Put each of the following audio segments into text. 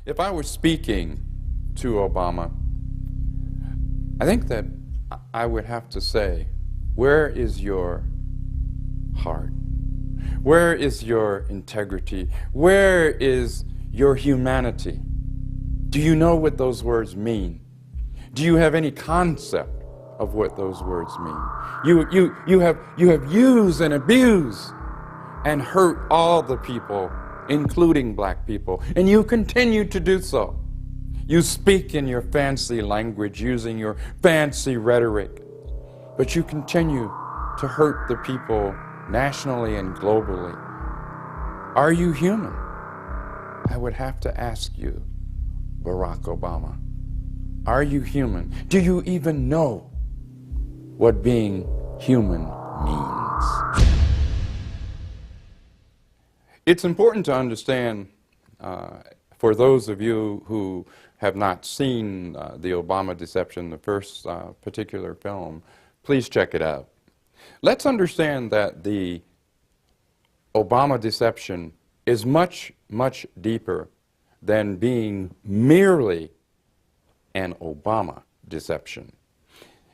If I were speaking to Obama, I think that I would have to say, where is your heart? Where is your integrity? Where is your humanity? Do you know what those words mean? Do you have any concept of what those words mean? You have used and abused and hurt all the people, including black people, and you continue to do so. You speak in your fancy language, using your fancy rhetoric, but you continue to hurt the people nationally and globally. Are you human? I would have to ask you, Barack Obama, are you human? Do you even know what being human means? It's important to understand, for those of you who have not seen the Obama Deception, the first particular film, please check it out. Let's understand that the Obama Deception is much, much deeper than being merely an Obama deception.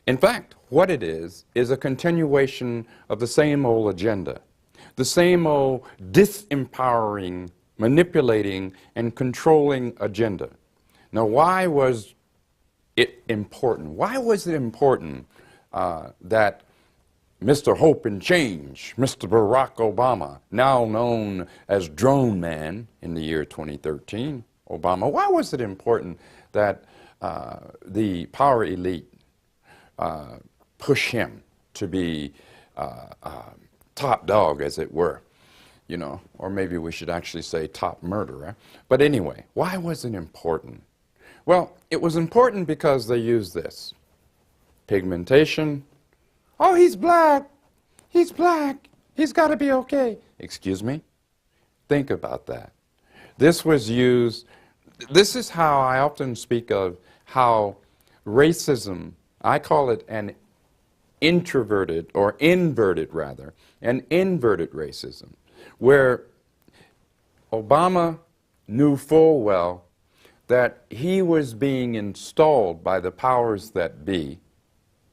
In fact, what it is a continuation of the same old agenda, the same old disempowering, manipulating, and controlling agenda. Now, why was it important? Why was it important that Mr. Hope and Change, Mr. Barack Obama, now known as Drone Man in the year 2013, Obama, why was it important that the power elite push him to be top dog, as it were, you know, or maybe we should actually say top murderer. But anyway, why was it important? Well, it was important because they used this. Pigmentation. Oh, he's black. He's black. He's got to be okay. Excuse me? Think about that. This was used, this is how I often speak of how racism, I call it an introverted, or inverted rather, an inverted racism, where Obama knew full well that he was being installed by the powers that be,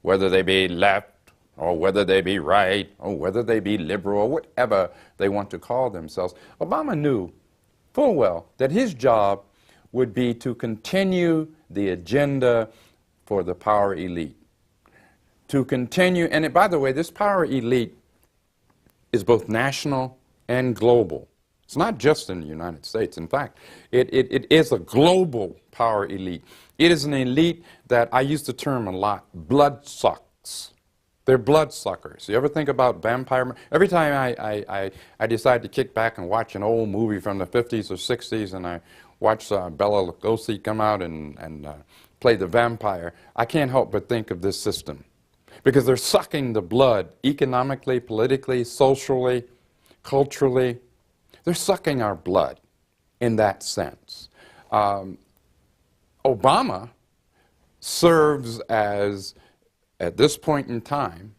whether they be left, or whether they be right, or whether they be liberal, or whatever they want to call themselves. Obama knew full well that his job would be to continue the agenda for the power elite. To continue, and by the way, this power elite is both national and global. It's not just in the United States. In fact, it is a global power elite. It is an elite that I use the term a lot, blood sucks. They're blood suckers. You ever think about vampire? Every time I decide to kick back and watch an old movie from the 50s or 60s, and I watch Bela Lugosi come out and play the vampire, I can't help but think of this system. Because they're sucking the blood economically, politically, socially, culturally. They're sucking our blood in that sense. Obama serves as, at this point in time,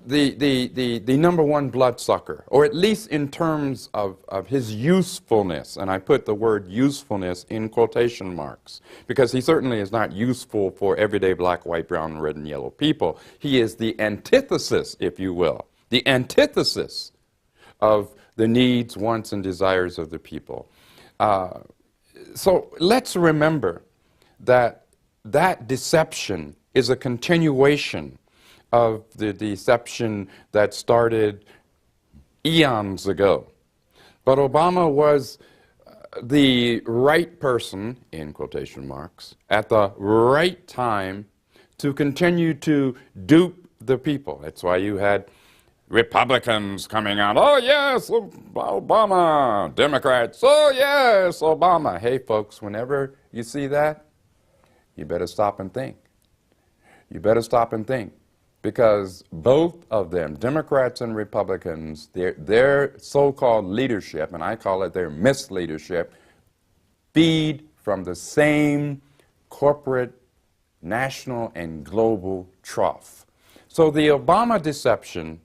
the number one bloodsucker, or at least in terms of his usefulness, and I put the word usefulness in quotation marks, because he certainly is not useful for everyday black, white, brown, red, and yellow people. He is the antithesis, if you will, the antithesis of the needs, wants, and desires of the people. So let's remember that that deception is a continuation of the deception that started eons ago. But Obama was the right person, in quotation marks, at the right time to continue to dupe the people. That's why you had Republicans coming out, oh yes, Obama, Democrats, oh yes, Obama. Hey folks, whenever you see that, you better stop and think. You better stop and think. Because both of them, Democrats and Republicans, their so-called leadership, and I call it their misleadership, feed from the same corporate, national, and global trough. So the Obama deception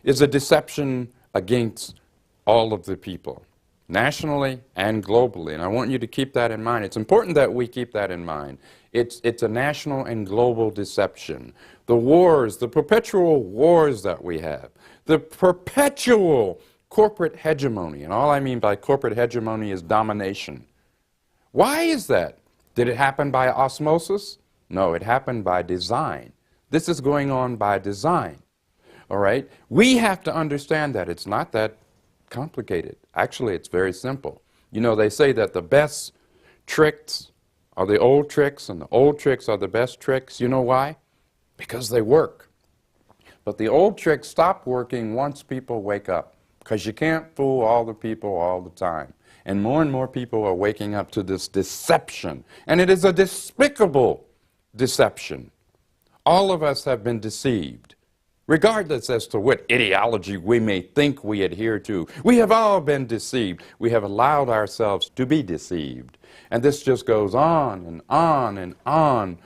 is a deception against all of the people. nationally and globally. And I want you to keep that in mind. It's important that we keep that in mind. It's a national and global deception. The wars, the perpetual wars that we have, the perpetual corporate hegemony, and all I mean by corporate hegemony is domination. Why is that? Did it happen by osmosis? No, it happened by design. This is going on by design. All right? We have to understand that. It's not that complicated. Actually, it's very simple. You know, they say that the best tricks are the old tricks, and the old tricks are the best tricks. You know why? Because they work. But the old tricks stop working once people wake up, because you can't fool all the people all the time. And more people are waking up to this deception. And it is a despicable deception. All of us have been deceived, regardless as to what ideology we may think we adhere to. We have all been deceived. We have allowed ourselves to be deceived. And this just goes on and on and on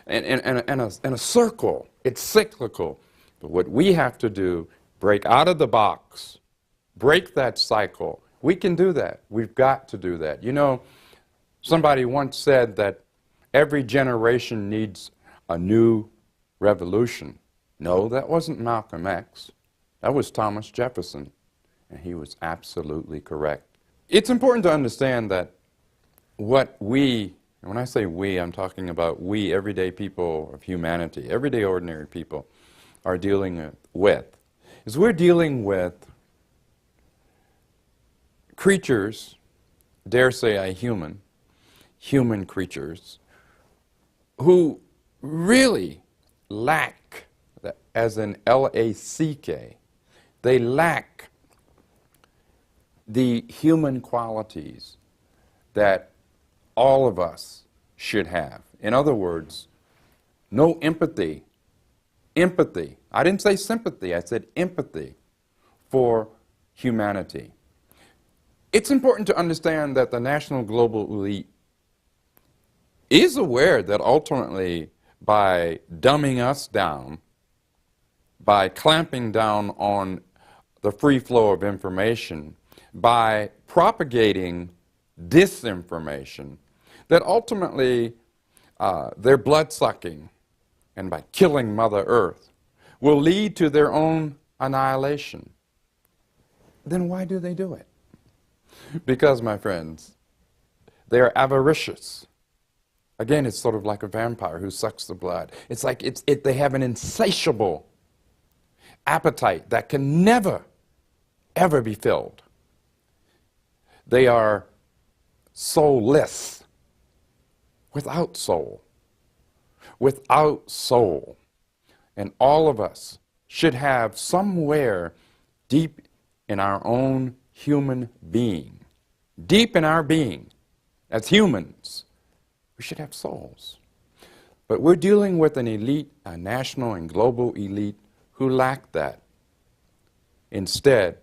in a circle. It's cyclical. But what we have to do, break out of the box, break that cycle. We can do that. We've got to do that. You know, somebody once said that every generation needs a new revolution. No, that wasn't Malcolm X. That was Thomas Jefferson. And he was absolutely correct. It's important to understand that what we, and when I say we, I'm talking about we, everyday people of humanity, everyday ordinary people, are dealing with, is we're dealing with creatures, dare say I human creatures, who really lack, as in L-A-C-K, they lack the human qualities that all of us should have. In other words, no empathy. Empathy. I didn't say sympathy, I said empathy for humanity. It's important to understand that the national global elite is aware that ultimately by dumbing us down, by clamping down on the free flow of information, by propagating disinformation, that ultimately their blood-sucking and by killing Mother Earth will lead to their own annihilation. Then why do they do it? Because, my friends, they are avaricious. Again, it's sort of like a vampire who sucks the blood. It's like they have an insatiable appetite that can never, ever be filled. They are soulless, without soul. Without soul. And all of us should have somewhere deep in our own human being, deep in our being, as humans, we should have souls. But we're dealing with an elite, a national and global elite, who lack that. Instead,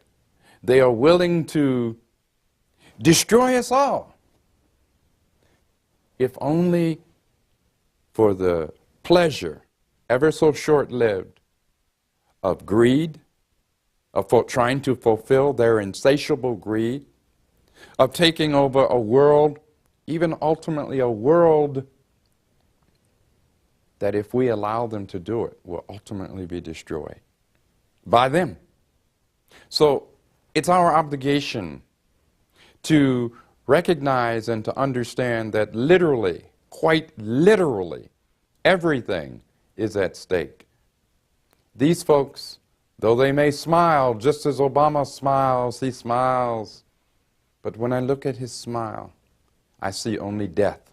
they are willing to destroy us all, if only for the pleasure, ever so short-lived, of greed, of trying to fulfill their insatiable greed, of taking over a world, even ultimately a world that if we allow them to do it, will ultimately be destroyed by them. So it's our obligation to recognize and to understand that literally, quite literally, everything is at stake. These folks, though they may smile, just as Obama smiles, he smiles, but when I look at his smile, I see only death.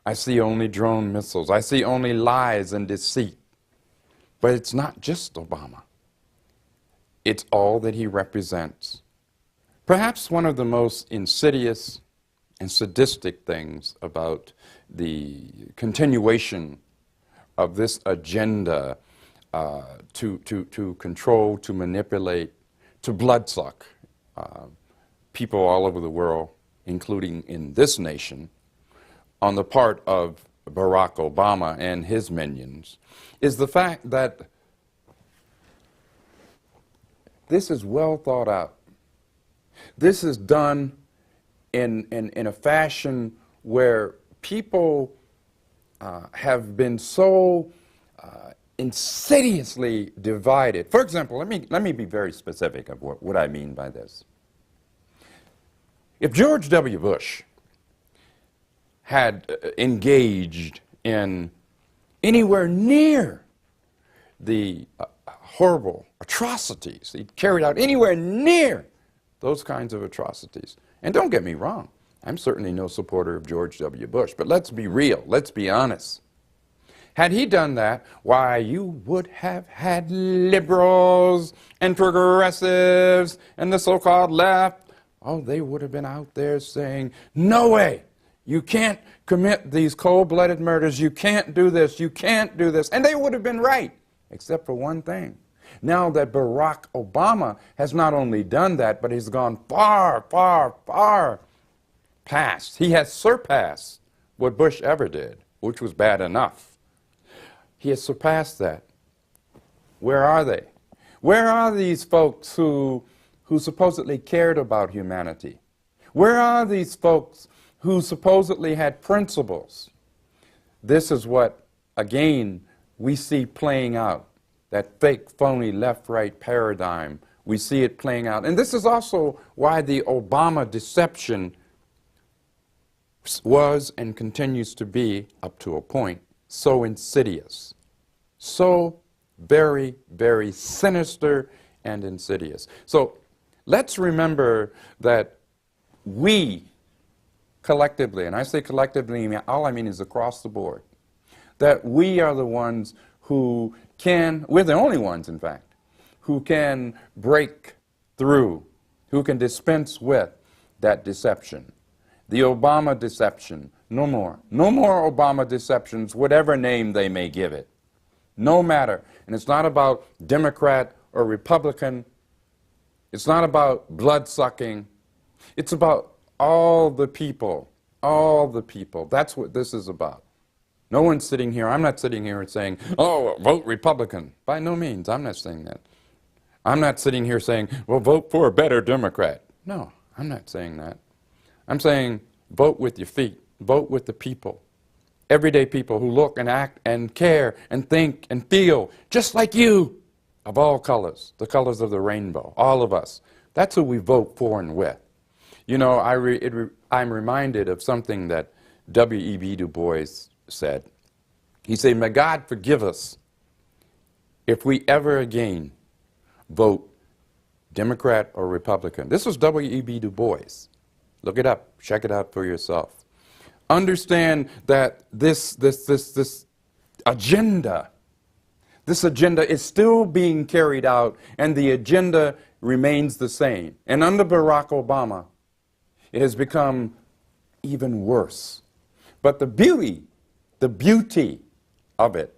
I see only drone missiles. I see only lies and deceit. But it's not just Obama. It's all that he represents. Perhaps one of the most insidious and sadistic things about the continuation of this agenda to control, to manipulate, to bloodsuck people all over the world, including in this nation, on the part of Barack Obama and his minions, is the fact that this is well thought out. This is done in a fashion where people have been so insidiously divided. For example, let me be very specific of what I mean by this. If George W. Bush had engaged in anywhere near the horrible atrocities he carried out, anywhere near those kinds of atrocities, and don't get me wrong, I'm certainly no supporter of George W. Bush, but let's be real, let's be honest. Had he done that, why, you would have had liberals and progressives and the so-called left. Oh, they would have been out there saying, no way, you can't commit these cold-blooded murders, you can't do this, you can't do this. And they would have been right, except for one thing. Now that Barack Obama has not only done that, but he's gone far, far, far past. He has surpassed what Bush ever did, which was bad enough. He has surpassed that. Where are they? Where are these folks who supposedly cared about humanity? Where are these folks who supposedly had principles? This is what, again, we see playing out, that fake, phony left-right paradigm. We see it playing out. And this is also why the Obama deception was and continues to be, up to a point, so insidious, so very, very sinister and insidious. So let's remember that we collectively, and I say collectively, all I mean is across the board, that we are the ones who can, we're the only ones, in fact, who can break through, who can dispense with that deception. The Obama deception, no more. No more Obama deceptions, whatever name they may give it. No matter. And it's not about Democrat or Republican. It's not about blood-sucking. It's about all the people. All the people. That's what this is about. No one's sitting here, I'm not sitting here and saying, oh, vote Republican. By no means, I'm not saying that. I'm not sitting here saying, well, vote for a better Democrat. No, I'm not saying that. I'm saying vote with your feet. Vote with the people. Everyday people who look and act and care and think and feel just like you, of all colors, the colors of the rainbow, all of us. That's who we vote for and with. You know, I'm reminded of something that W.E.B. Du Bois said. He said, may God forgive us if we ever again vote Democrat or Republican. This was W.E.B. Du Bois. Look it up. Check it out for yourself. Understand that this agenda is still being carried out, and the agenda remains the same. And under Barack Obama, it has become even worse. But the beauty of it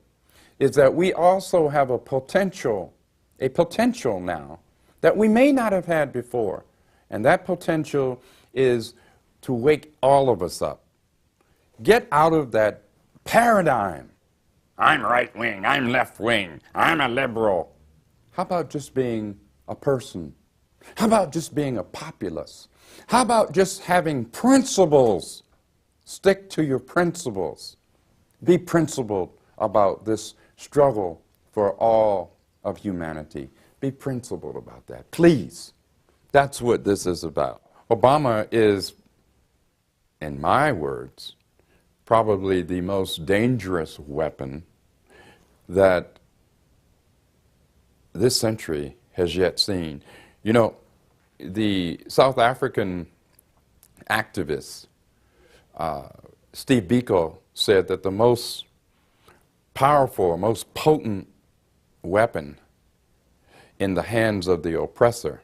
is that we also have a potential now that we may not have had before. And that potential is to wake all of us up. Get out of that paradigm. I'm right-wing, I'm left-wing, I'm a liberal. How about just being a person? How about just being a populace? How about just having principles? Stick to your principles. Be principled about this struggle for all of humanity. Be principled about that, please. That's what this is about. Obama is, in my words, probably the most dangerous weapon that this century has yet seen. You know, the South African activist, Steve Biko, said that the most powerful, most potent weapon in the hands of the oppressor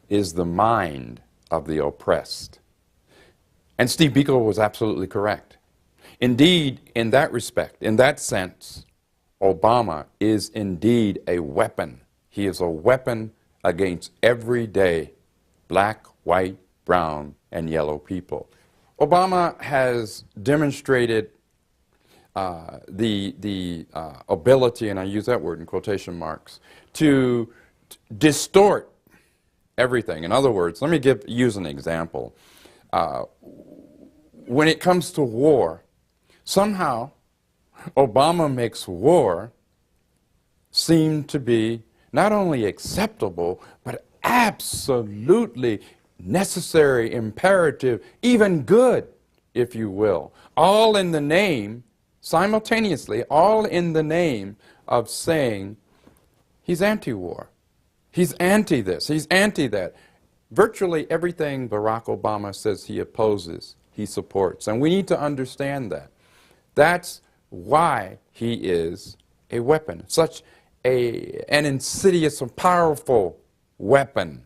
is the mind of the oppressed. And Steve Biko was absolutely correct. Indeed, in that respect, in that sense, Obama is indeed a weapon. He is a weapon against everyday black, white, brown, and yellow people. Obama has demonstrated the ability, and I use that word in quotation marks, to distort everything. In other words, let me use an example. When it comes to war, somehow Obama makes war seem to be not only acceptable, but absolutely necessary, imperative, even good, if you will. All in the name, simultaneously, all in the name of saying he's anti-war. He's anti this, he's anti that. Virtually everything Barack Obama says he opposes, he supports. And we need to understand that. That's why he is a weapon, such an insidious and powerful weapon.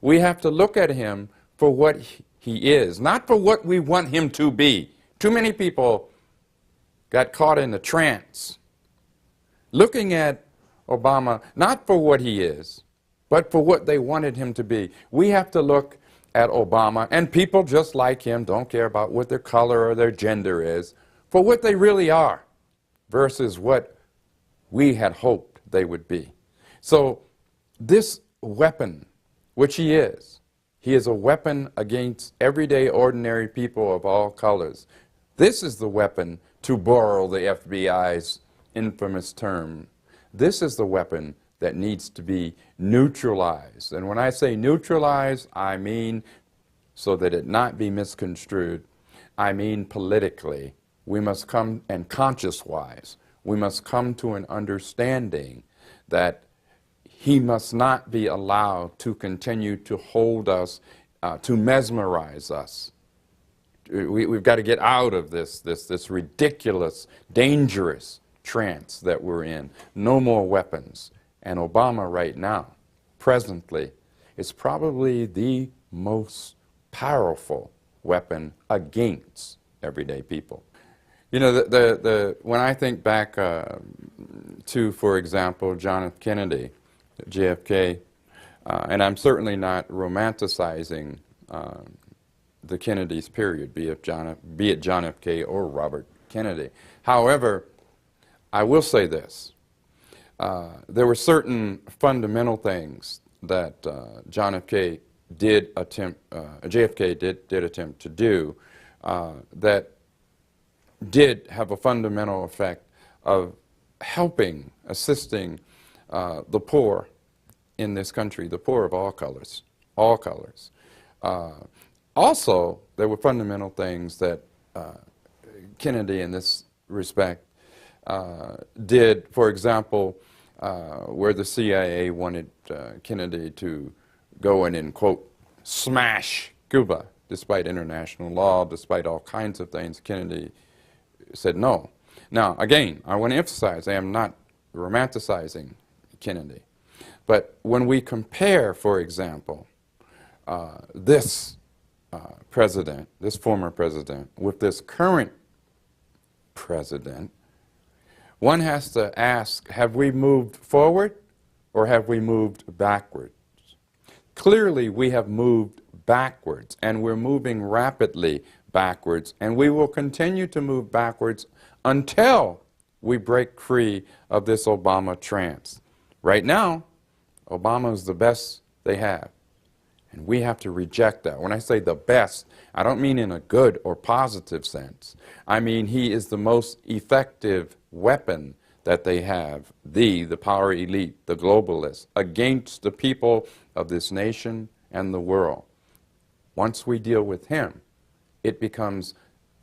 We have to look at him for what he is, not for what we want him to be. Too many people got caught in a trance, looking at Obama not for what he is, but for what they wanted him to be. We have to look at Obama, and people just like him, don't care about what their color or their gender is, for what they really are versus what we had hoped they would be. So this weapon, which he is a weapon against everyday ordinary people of all colors. This is the weapon, to borrow the FBI's infamous term. This is the weapon that needs to be neutralized. And when I say neutralized, I mean, so that it not be misconstrued, I mean politically. We must come, and conscious-wise, we must come to an understanding that he must not be allowed to continue to hold us, to mesmerize us. We've got to get out of this ridiculous, dangerous trance that we're in. No more weapons. And Obama right now, presently, is probably the most powerful weapon against everyday people. You know, when I think back to, for example, John F. Kennedy, JFK, and I'm certainly not romanticizing the Kennedys, period, be it John F. K. or Robert Kennedy. However, I will say this. There were certain fundamental things that JFK did attempt to do that did have a fundamental effect of helping, assisting the poor in this country, the poor of all colors, all colors. Also, there were fundamental things that Kennedy, in this respect, did. For example, where the CIA wanted Kennedy to go in and, quote, smash Cuba, despite international law, despite all kinds of things, Kennedy said no. Now, again, I want to emphasize, I am not romanticizing Kennedy. But when we compare, for example, this president, this former president, with this current president, one has to ask, have we moved forward or have we moved backwards? Clearly, we have moved backwards, and we're moving rapidly backwards, and we will continue to move backwards until we break free of this Obama trance. Right now, Obama is the best they have, and we have to reject that. When I say the best, I don't mean in a good or positive sense. I mean he is the most effective weapon that they have, the power elite, the globalists, against the people of this nation and the world. Once we deal with him, it becomes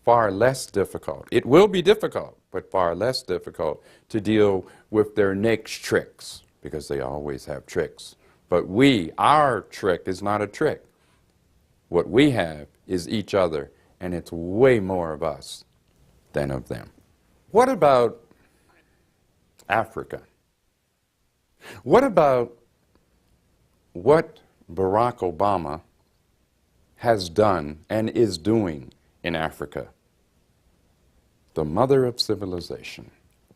far less difficult. It will be difficult, but far less difficult to deal with their next tricks, because they always have tricks. But our trick is not a trick. What we have is each other, and it's way more of us than of them. What about Africa? What about what Barack Obama has done and is doing in Africa? The mother of civilization,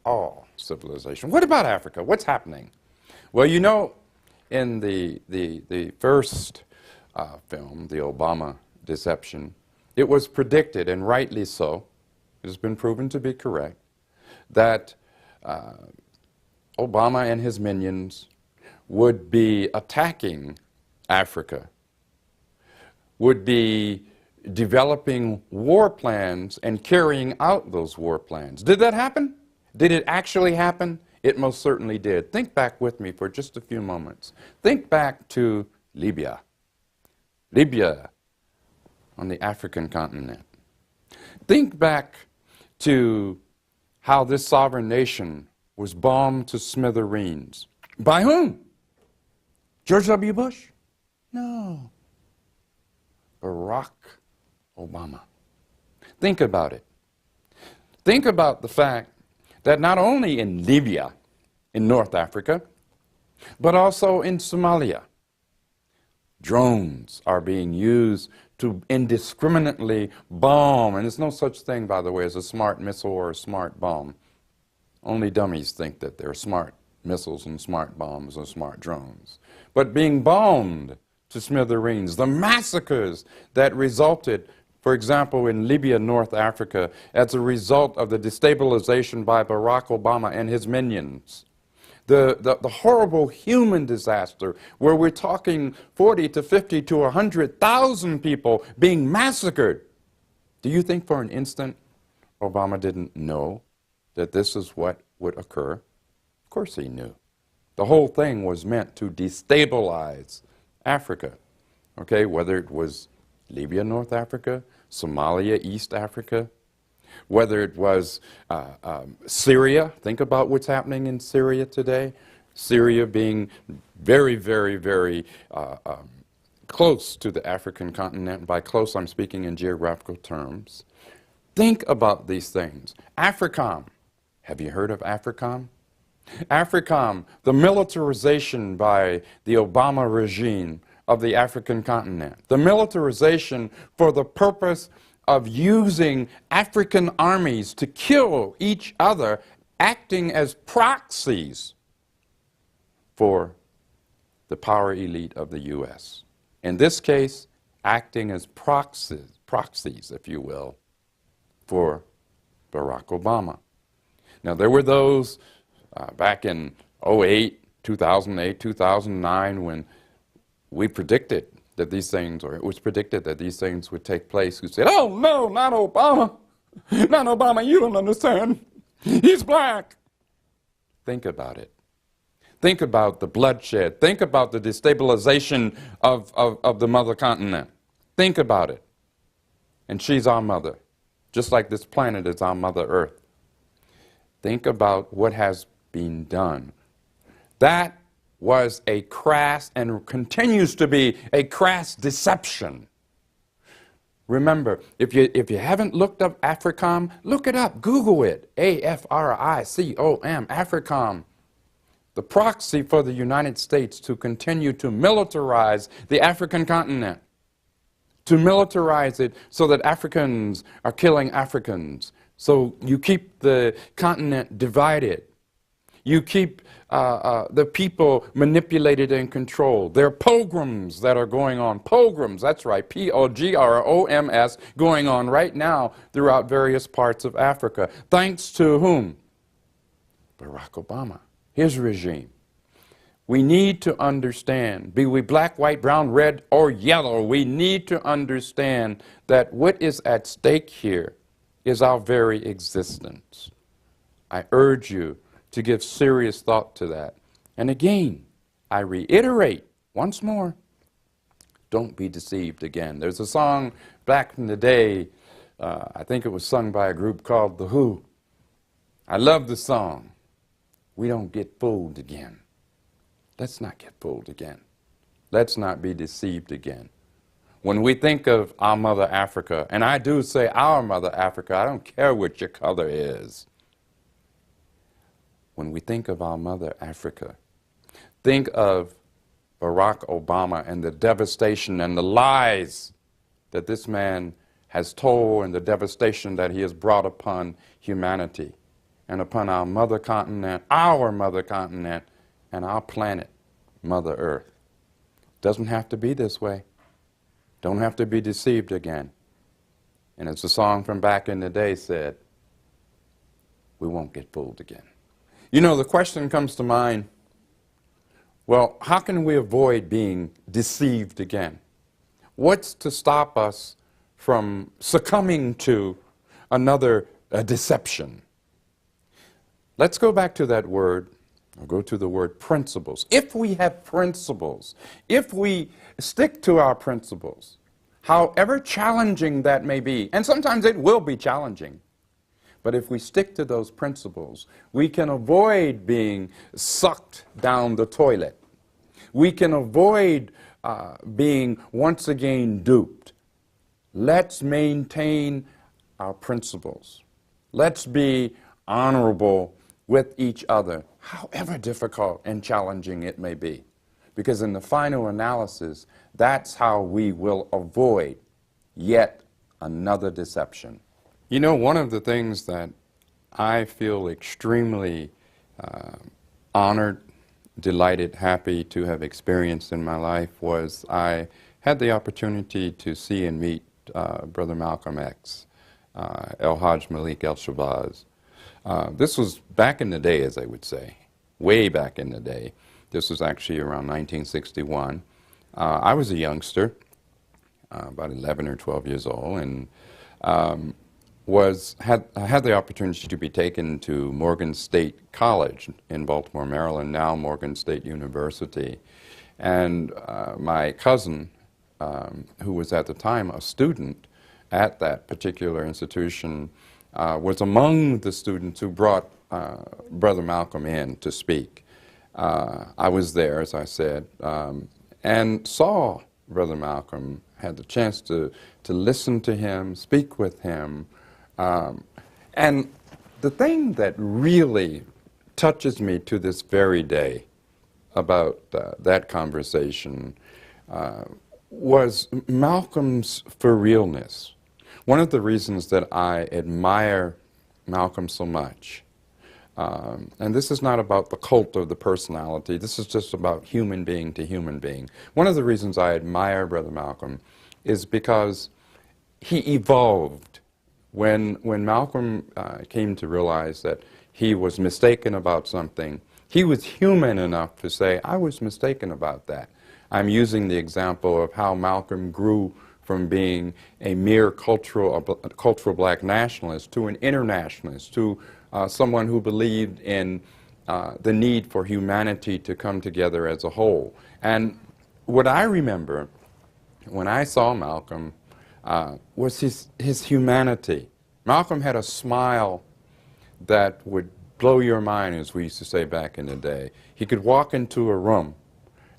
all civilization. What about Africa? What's happening? Well, you know, in the first film, The Obama Deception, it was predicted, and rightly so, it has been proven to be correct, that Obama and his minions would be attacking Africa would be developing war plans and carrying out those war plans. Did that happen? Did it actually happen? It most certainly did. Think back with me for just a few moments. Think back to Libya. Libya on the African continent. Think back to how this sovereign nation was bombed to smithereens. By whom? George W. Bush? No. Barack Obama. Think about it. Think about the fact that not only in Libya, in North Africa, but also in Somalia, drones are being used to indiscriminately bomb. And there's no such thing, by the way, as a smart missile or a smart bomb. Only dummies think that there are smart missiles and smart bombs and smart drones. But being bombed to smithereens, the massacres that resulted, for example, in Libya, North Africa, as a result of the destabilization by Barack Obama and his minions. The horrible human disaster where we're talking 40 to 50 to 100,000 people being massacred. Do you think for an instant Obama didn't know that this is what would occur? Of course he knew. The whole thing was meant to destabilize Africa, okay, whether it was Libya, North Africa, Somalia, East Africa, whether it was Syria. Think about what's happening in Syria today. Syria being very, very, very close to the African continent. By close, I'm speaking in geographical terms. Think about these things. AFRICOM. Have you heard of AFRICOM? AFRICOM, the militarization by the Obama regime of the African continent. The militarization for the purpose of using African armies to kill each other, acting as proxies for the power elite of the U.S. In this case, acting as proxies, if you will, for Barack Obama. Now, there were those back in 2008, 2009, when we predicted that these things, or it was predicted that these things would take place, who said, oh, no, not Obama. Not Obama, you don't understand. He's black. Think about it. Think about the bloodshed. Think about the destabilization of the mother continent. Think about it. And she's our mother, just like this planet is our Mother Earth. Think about what has been done. That was a crass and continues to be a crass deception. Remember, if you haven't looked up AFRICOM, look it up. Google it. AFRICOM, AFRICOM. The proxy for the United States to continue to militarize the African continent. To militarize it so that Africans are killing Africans. So you keep the continent divided. You keep the people manipulated and controlled. There are pogroms that are going on. Pogroms, that's right, P-O-G-R-O-M-S, going on right now throughout various parts of Africa. Thanks to whom? Barack Obama, his regime. We need to understand, be we black, white, brown, red, or yellow, we need to understand that what is at stake here is our very existence. I urge you to give serious thought to that. And again, I reiterate once more, don't be deceived again. There's a song back in the day, I think it was sung by a group called The Who. I love the song. We don't get fooled again. Let's not get fooled again. Let's not be deceived again. When we think of our Mother Africa, and I do say our Mother Africa, I don't care what your color is. When we think of our Mother Africa, think of Barack Obama and the devastation and the lies that this man has told and the devastation that he has brought upon humanity and upon our mother continent, and our planet, Mother Earth. Doesn't have to be this way. Don't have to be deceived again. And as the song from back in the day said, we won't get fooled again. You know, the question comes to mind, Well, how can we avoid being deceived again? What's to stop us from succumbing to another deception? Let's go back to that word. I'll go to the word principles. If we have principles, if we stick to our principles, however challenging that may be, and sometimes it will be challenging, but if we stick to those principles, we can avoid being sucked down the toilet. We can avoid being once again duped. Let's maintain our principles. Let's be honorable with each other, however difficult and challenging it may be. Because in the final analysis, that's how we will avoid yet another deception. You know, one of the things that I feel extremely honored, delighted, happy to have experienced in my life was I had the opportunity to see and meet Brother Malcolm X, El Hajj Malik El-Shabazz. This was back in the day, as I would say, way back in the day. This was actually around 1961. I was a youngster, about 11 or 12 years old, and I had the opportunity to be taken to Morgan State College in Baltimore, Maryland, now Morgan State University. And my cousin, who was at the time a student at that particular institution, was among the students who brought Brother Malcolm in to speak. I was there, as I said, and saw Brother Malcolm, had the chance to listen to him, speak with him. And the thing that really touches me to this very day about that conversation was Malcolm's for realness. One of the reasons that I admire Malcolm so much, and this is not about the cult of the personality, this is just about human being to human being. One of the reasons I admire Brother Malcolm is because he evolved. When Malcolm came to realize that he was mistaken about something, he was human enough to say, I was mistaken about that. I'm using the example of how Malcolm grew from being a mere cultural black nationalist to an internationalist, to someone who believed in the need for humanity to come together as a whole. And what I remember when I saw Malcolm was his humanity. Malcolm had a smile that would blow your mind, as we used to say back in the day. He could walk into a room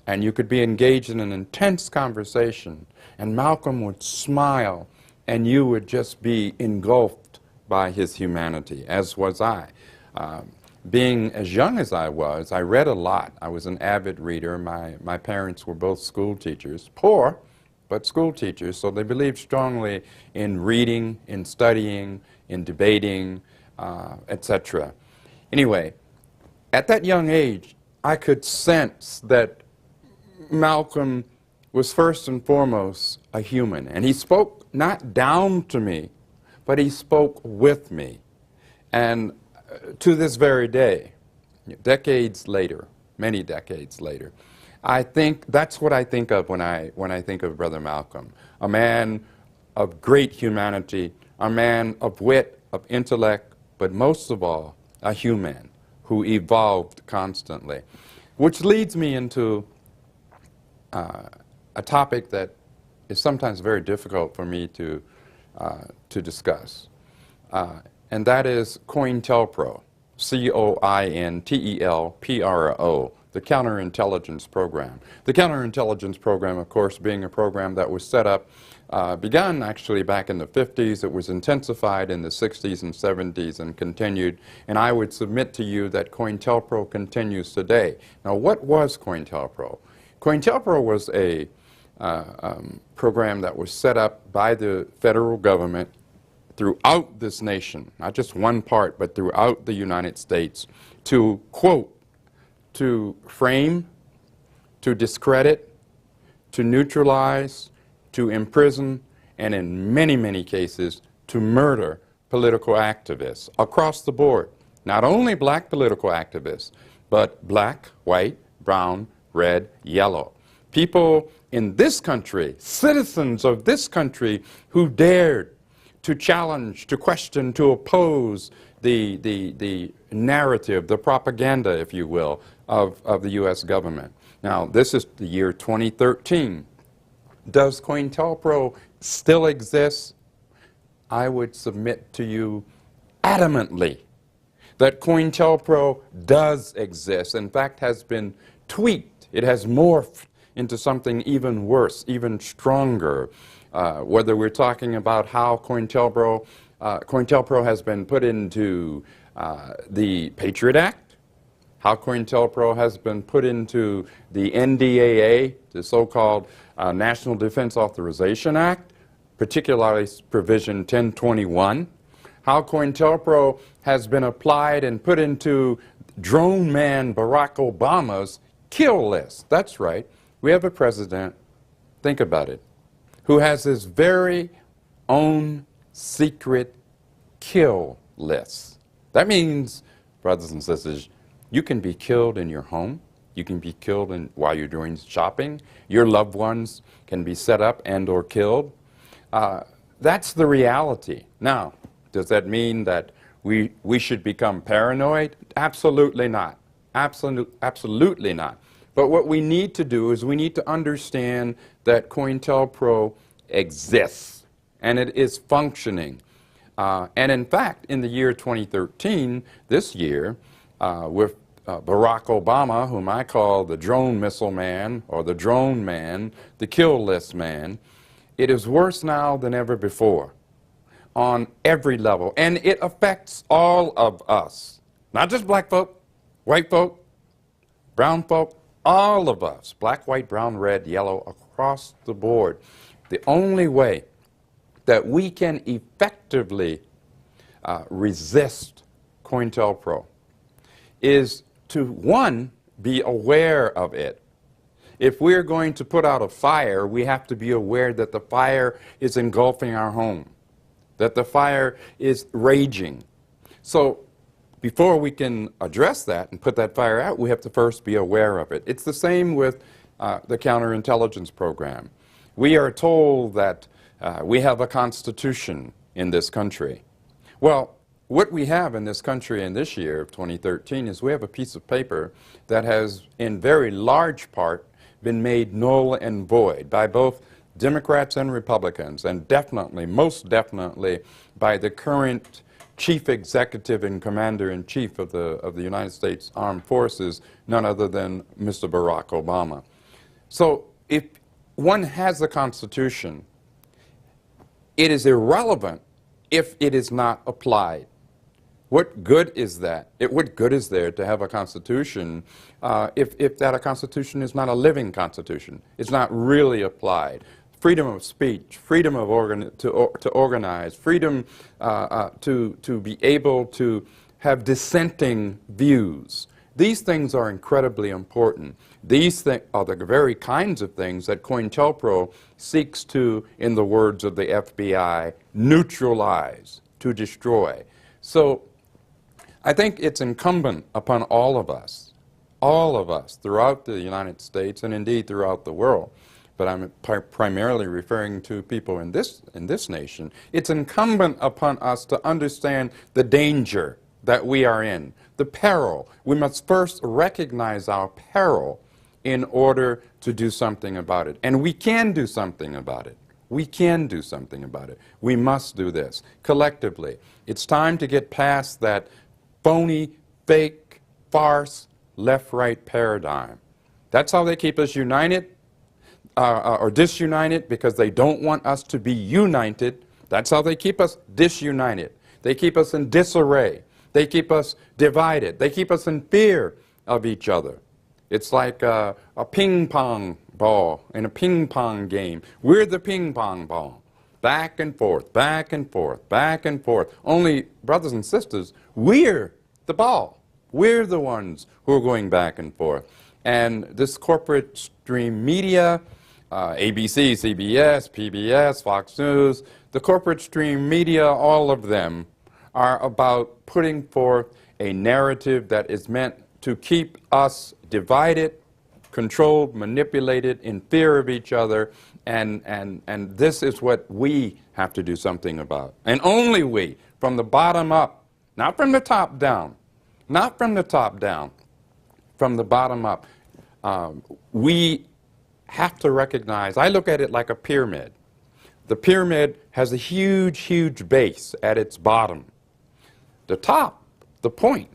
and you could be engaged in an intense conversation, and Malcolm would smile and you would just be engulfed by his humanity, as was I. Being as young as I was, I read a lot. I was an avid reader. My parents were both school teachers, poor, but school teachers, so they believed strongly in reading, in studying, in debating, etc. Anyway, at that young age, I could sense that Malcolm was first and foremost a human, and he spoke not down to me, but he spoke with me. And to this very day, decades later, many decades later, I think that's what I think of when I think of Brother Malcolm. A man of great humanity, a man of wit, of intellect, but most of all, a human who evolved constantly. Which leads me into a topic that is sometimes very difficult for me to discuss. And that is COINTELPRO, COINTELPRO, the counterintelligence program. The counterintelligence program, of course, being a program that was set up, begun actually back in the 50s. It was intensified in the 60s and 70s and continued. And I would submit to you that COINTELPRO continues today. Now, what was COINTELPRO? COINTELPRO was a program that was set up by the federal government throughout this nation, not just one part, but throughout the United States, to, quote, to frame, to discredit, to neutralize, to imprison, and in many, many cases, to murder political activists across the board. Not only black political activists, but black, white, brown, red, yellow. People in this country, citizens of this country, who dared to challenge, to question, to oppose the narrative, the propaganda, if you will, of the U.S. government. Now, this is the year 2013. Does COINTELPRO still exist? I would submit to you adamantly that COINTELPRO does exist. In fact, has been tweaked. It has morphed into something even worse, even stronger. Whether we're talking about how COINTELPRO has been put into the Patriot Act, how COINTELPRO has been put into the NDAA, the so-called National Defense Authorization Act, particularly Provision 1021, how COINTELPRO has been applied and put into drone man Barack Obama's kill list. That's right. We have a president, think about it, who has his very own secret kill list. That means, brothers and sisters, you can be killed in your home. You can be killed while you're doing shopping. Your loved ones can be set up and or killed. That's the reality. Now, does that mean that we should become paranoid? Absolutely not. Absolutely not. But what we need to do is we need to understand that COINTELPRO exists and it is functioning. And in fact, in the year 2013, this year, with Barack Obama, whom I call the drone missile man or the drone man, the kill list man, it is worse now than ever before on every level. And it affects all of us, not just black folk, white folk, brown folk, all of us, black, white, brown, red, yellow, across the board. The only way that we can effectively resist COINTELPRO is to, one, be aware of it. If we're going to put out a fire, we have to be aware that the fire is engulfing our home, that the fire is raging. So before we can address that and put that fire out, we have to first be aware of it. It's the same with the counterintelligence program. We are told that we have a constitution in this country. Well, what we have in this country in this year of 2013 is we have a piece of paper that has, in very large part, been made null and void by both Democrats and Republicans, and definitely, most definitely, by the current Chief Executive and Commander-in-Chief of the United States Armed Forces, none other than Mr. Barack Obama. So if one has a Constitution, it is irrelevant if it is not applied. What good is that? What good is there to have a Constitution if that Constitution is not a living Constitution? It's not really applied. Freedom of speech, freedom of to organize, freedom to be able to have dissenting views. These things are incredibly important. These are the very kinds of things that COINTELPRO seeks to, in the words of the FBI, neutralize, to destroy. So I think it's incumbent upon all of us throughout the United States and indeed throughout the world, but I'm primarily referring to people in this nation, it's incumbent upon us to understand the danger that we are in, the peril. We must first recognize our peril in order to do something about it. And we can do something about it. We can do something about it. We must do this collectively. It's time to get past that phony, fake, farce, left-right paradigm. That's how they keep us united or disunited, because they don't want us to be united. That's how they keep us disunited. They keep us in disarray. They keep us divided. They keep us in fear of each other. It's like a ping pong ball in a ping pong game. We're the ping pong ball. Back and forth, back and forth, back and forth. Only, brothers and sisters, we're the ball. We're the ones who are going back and forth. And this corporate stream media, ABC, CBS, PBS, Fox News, the corporate stream media, all of them are about putting forth a narrative that is meant to keep us divided, controlled, manipulated, in fear of each other, and this is what we have to do something about. And only we, from the bottom up, not from the top down, not from the top down, from the bottom up. We have to recognize, I look at it like a pyramid. The pyramid has a huge, huge base at its bottom. The top, the point,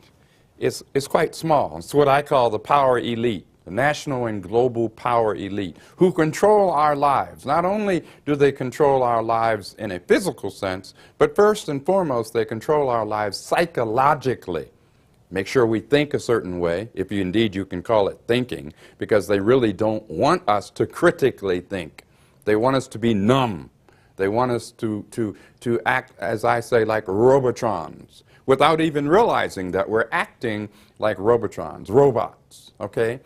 is quite small. It's what I call the power elite, the national and global power elite, who control our lives. Not only do they control our lives in a physical sense, but first and foremost, they control our lives psychologically. Make sure we think a certain way, if you, indeed you can call it thinking, because they really don't want us to critically think. They want us to be numb. They want us to act, as I say, like robotrons, without even realizing that we're acting like robotrons, robots, okay?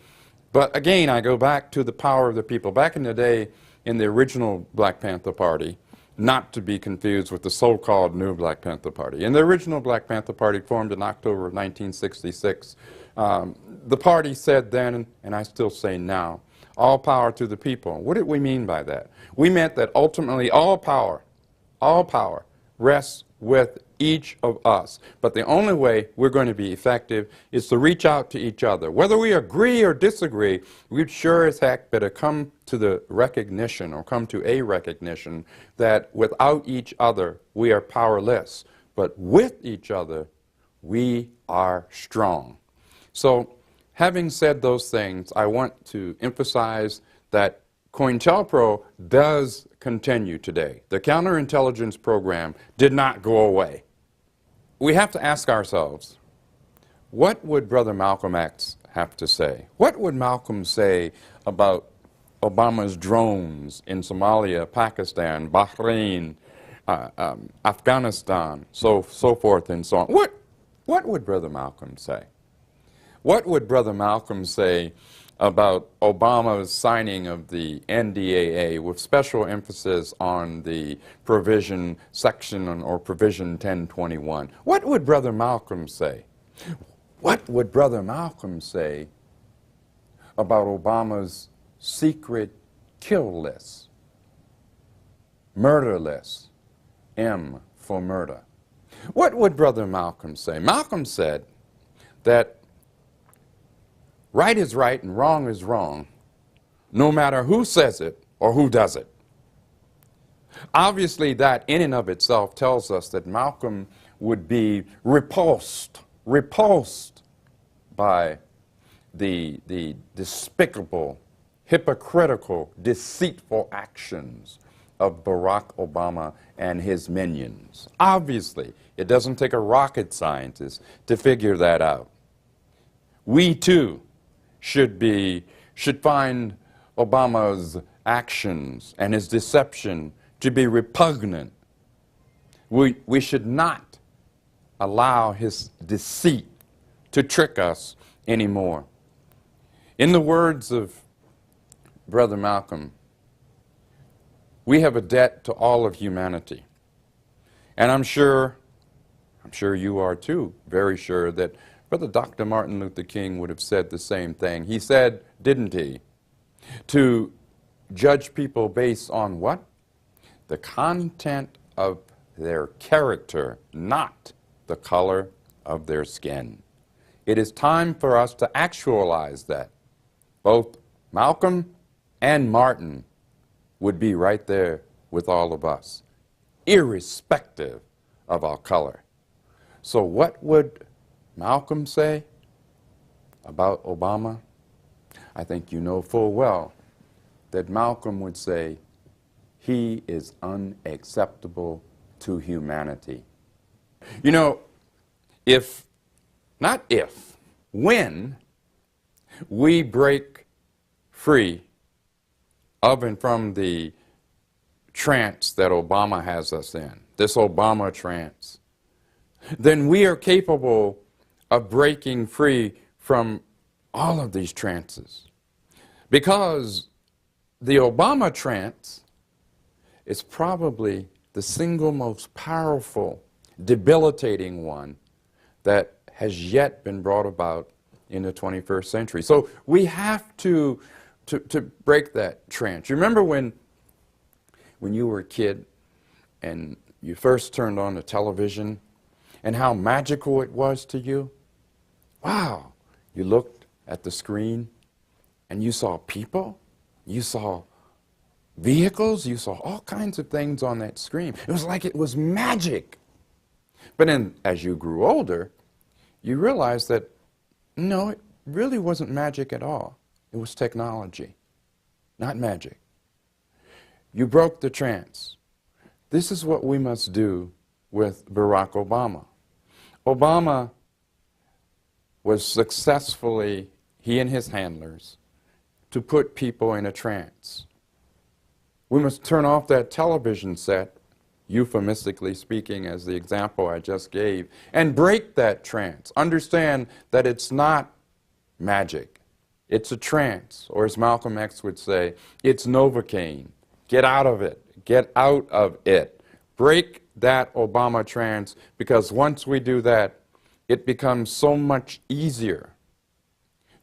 But again, I go back to the power of the people. Back in the day, in the original Black Panther Party, not to be confused with the so-called new Black Panther Party. In the original Black Panther Party, formed in October of 1966, the party said then, and I still say now, all power to the people. What did we mean by that? We meant that ultimately all power rests with each of us. But the only way we're going to be effective is to reach out to each other. Whether we agree or disagree, we'd sure as heck better come to the recognition, or come to a recognition, that without each other we are powerless. But with each other we are strong. So, having said those things, I want to emphasize that COINTELPRO does continue today. The counterintelligence program did not go away. We have to ask ourselves, what would Brother Malcolm X have to say? What would Malcolm say about Obama's drones in Somalia, Pakistan, Bahrain, Afghanistan, so forth and so on? What would Brother Malcolm say? What would Brother Malcolm say about Obama's signing of the NDAA with special emphasis on the provision section or provision 1021? What would Brother Malcolm say? What would Brother Malcolm say about Obama's secret kill list, murder list, M for murder? What would Brother Malcolm say? Malcolm said that right is right and wrong is wrong, no matter who says it or who does it. Obviously, that in and of itself tells us that Malcolm would be repulsed by the despicable, hypocritical, deceitful actions of Barack Obama and his minions. Obviously, it doesn't take a rocket scientist to figure that out. We too should find Obama's actions and his deception to be repugnant. We should not allow his deceit to trick us anymore. In the words of Brother Malcolm, we have a debt to all of humanity. And I'm sure you are too, very sure that Brother Dr. Martin Luther King would have said the same thing. He said, didn't he, to judge people based on what? The content of their character, not the color of their skin. It is time for us to actualize that. Both Malcolm and Martin would be right there with all of us, irrespective of our color. So what would Malcolm say about Obama? I think you know full well that Malcolm would say, he is unacceptable to humanity. You know, when we break free of and from the trance that Obama has us in, this Obama trance, then we are capable of breaking free from all of these trances. Because the Obama trance is probably the single most powerful, debilitating one that has yet been brought about in the 21st century. So we have to break that trance. You remember when you were a kid and you first turned on the television and how magical it was to you? Wow! You looked at the screen and you saw people, you saw vehicles, you saw all kinds of things on that screen. It was like it was magic. But then as you grew older, you realized that no, it really wasn't magic at all. It was technology, not magic. You broke the trance. This is what we must do with Barack Obama. Obama was successfully, he and his handlers, to put people in a trance. We must turn off that television set, euphemistically speaking, as the example I just gave, and break that trance. Understand that it's not magic. It's a trance, or as Malcolm X would say, it's Novocaine. Get out of it. Get out of it. Break that Obama trance, because once we do that, it becomes so much easier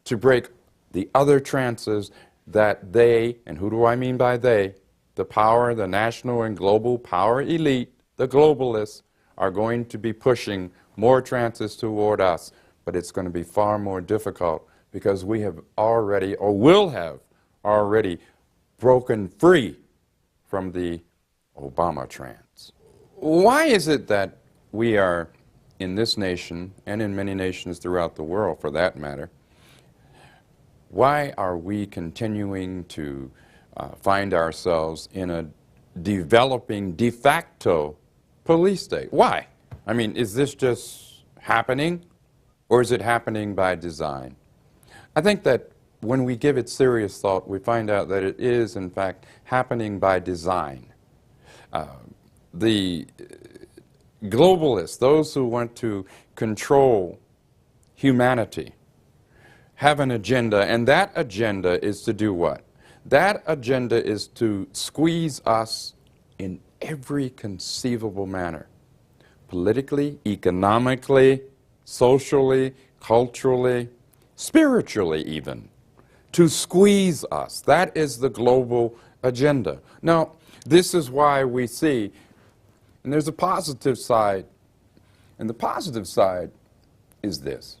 to break the other trances that they, and who do I mean by they? The power, the national and global power elite, the globalists, are going to be pushing more trances toward us, but it's going to be far more difficult because we have already, or will have already, broken free from the Obama trance. Why is it that we are, in this nation, and in many nations throughout the world for that matter, why are we continuing to find ourselves in a developing de facto police state? Why? I mean, is this just happening, or is it happening by design? I think that when we give it serious thought, we find out that it is, in fact, happening by design. The globalists, those who want to control humanity, have an agenda, and that agenda is to do what? That agenda is to squeeze us in every conceivable manner, politically, economically, socially, culturally, spiritually even, to squeeze us. That is the global agenda. Now, this is why we see, and there's a positive side, and the positive side is this.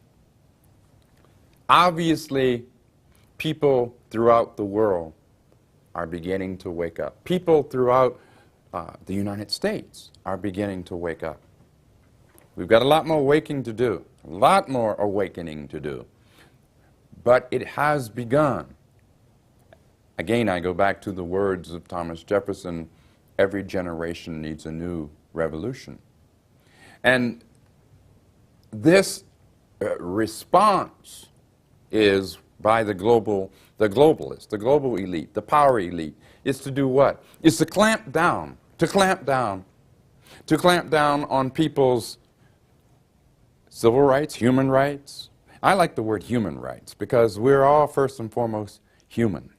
Obviously, people throughout the world are beginning to wake up. People throughout the United States are beginning to wake up. We've got a lot more waking to do, a lot more awakening to do. But it has begun. Again, I go back to the words of Thomas Jefferson, every generation needs a new revolution. And this response is by the globalists, the global elite, the power elite, is to do what? Is to clamp down on people's civil rights, human rights. I like the word human rights because we're all first and foremost human.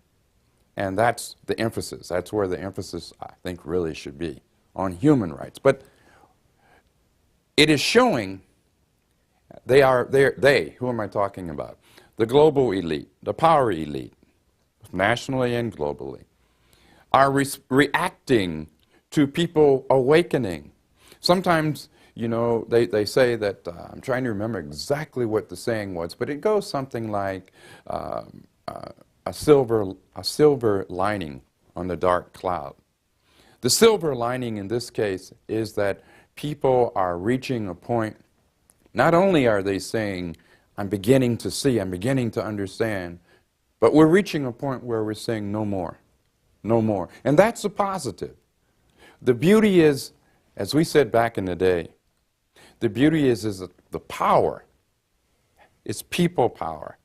And that's the emphasis. That's where the emphasis, I think, really should be, on human rights. But it is showing they, who am I talking about? The global elite, the power elite, nationally and globally, are reacting to people awakening. Sometimes, you know, they say that, I'm trying to remember exactly what the saying was, but it goes something like a silver lining on the dark cloud. The silver lining in this case is that people are reaching a point, not only are they saying, I'm beginning to see, I'm beginning to understand, but we're reaching a point where we're saying no more, no more. And that's a positive. The beauty is, as we said back in the day, the beauty is the power. It's people power.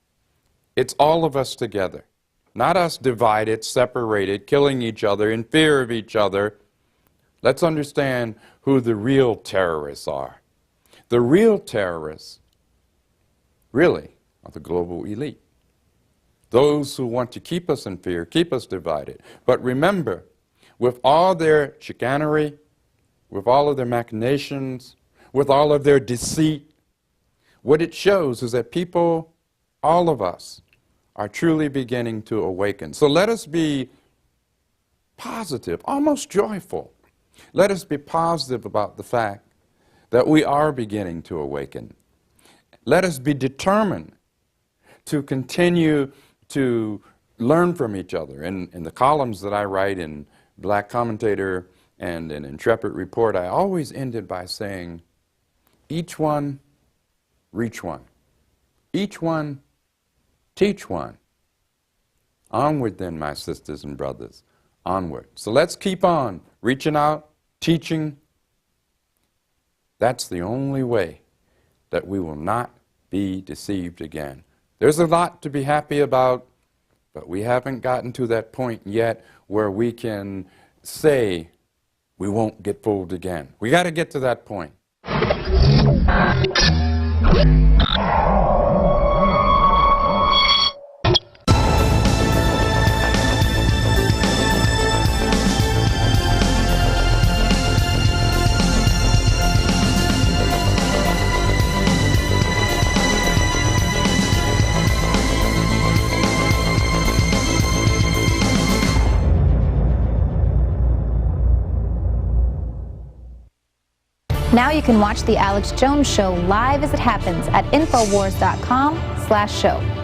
It's all of us together. Not us divided, separated, killing each other, in fear of each other. Let's understand who the real terrorists are. The real terrorists, really, are the global elite. Those who want to keep us in fear, keep us divided. But remember, with all their chicanery, with all of their machinations, with all of their deceit, what it shows is that people all of us are truly beginning to awaken. So let us be positive, almost joyful. Let us be positive about the fact that we are beginning to awaken. Let us be determined to continue to learn from each other. In the columns that I write in Black Commentator and in Intrepid Report, I always ended by saying, each one, reach one. Each one, teach one. Onward then, my sisters and brothers, onward. So let's keep on reaching out, teaching. That's the only way that we will not be deceived again. There's a lot to be happy about, but we haven't gotten to that point yet where we can say we won't get fooled again. We got to get to that point. Now you can watch The Alex Jones Show live as it happens at Infowars.com/show.